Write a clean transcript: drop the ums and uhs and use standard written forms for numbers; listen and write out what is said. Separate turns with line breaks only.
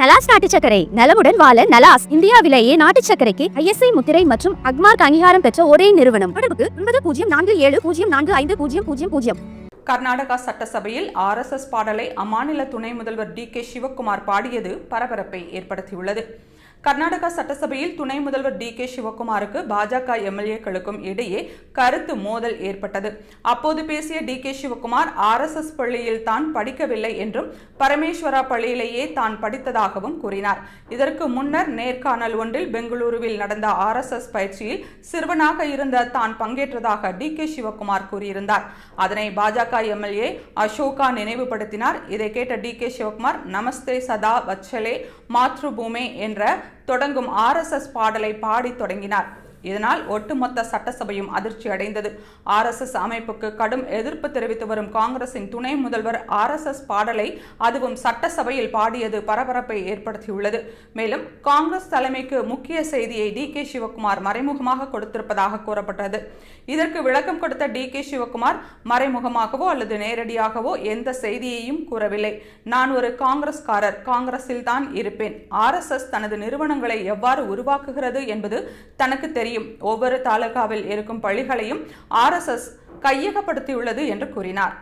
நலாஸ் நாட்டு சர்க்கரை நலமுடன் வாழ நலாஸ் இந்தியாவிலேயே நாட்டு சர்க்கரைக்கு ISI முத்திரை மற்றும் அக்மார்க் அங்கீகாரம் பெற்ற ஒரே நிறுவனம். தொடர்புக்கு 9047045000.
கர்நாடகா சட்டசபையில் RSS பாடலை அம்மாநில துணை முதல்வர் DK சிவக்குமார் பாடியது பரபரப்பை ஏற்படுத்தியுள்ளது. கர்நாடகா சட்டசபையில் துணை முதல்வர் DK சிவக்குமாருக்கு பாஜக MLA-க்களுக்கும் இடையே கருத்து மோதல் ஏற்பட்டது. அப்போது பேசிய DK சிவக்குமார் RSS பள்ளியில் தான் படிக்கவில்லை என்றும் பரமேஸ்வரா பள்ளியிலேயே தான் படித்ததாகவும் கூறினார். இதற்கு முன்னர் நேர்காணல் ஒன்றில் பெங்களூருவில் நடந்த RSS பயிற்சியில் சிறுவனாக இருந்த தான் பங்கேற்றதாக DK சிவக்குமார் கூறியிருந்தார். அதனை பாஜக MLA அசோகா நினைவுபடுத்தினார். இதை கேட்ட DK சிவக்குமார் நமஸ்தே சதா வச்சலே மாத்ருபூமே என்ற தொடங்கும் RSS பாடலை பாடி தொடங்கினார். இதனால் ஒட்டுமொத்த சட்டசபையும் அதிர்ச்சி அடைந்தது. RSS அமைப்புக்கு கடும் எதிர்ப்பு தெரிவித்து வரும் காங்கிரசின் துணை முதல்வர் RSS பாடலை அதுவும் சட்டசபையில் பாடியது பரபரப்பை ஏற்படுத்தியுள்ளது. மேலும் காங்கிரஸ் தலைமைக்கு முக்கிய செய்தியை DK சிவக்குமார் மறைமுகமாக கொடுத்திருப்பதாக கூறப்பட்டது. இதற்கு விளக்கம் கொடுத்த DK சிவக்குமார் மறைமுகமாகவோ அல்லது நேரடியாகவோ எந்த செய்தியையும் கூறவில்லை. நான் ஒரு காங்கிரஸ்காரர், காங்கிரஸில் தான் இருப்பேன். RSS தனது நிறுவனங்களை எவ்வாறு உருவாக்குகிறது என்பது தனக்கு தெரியும். ஒவ்வொரு தாலுகாவில் இருக்கும் பள்ளிகளையும் RSS கையகப்படுத்தியுள்ளது என்று கூறினார்.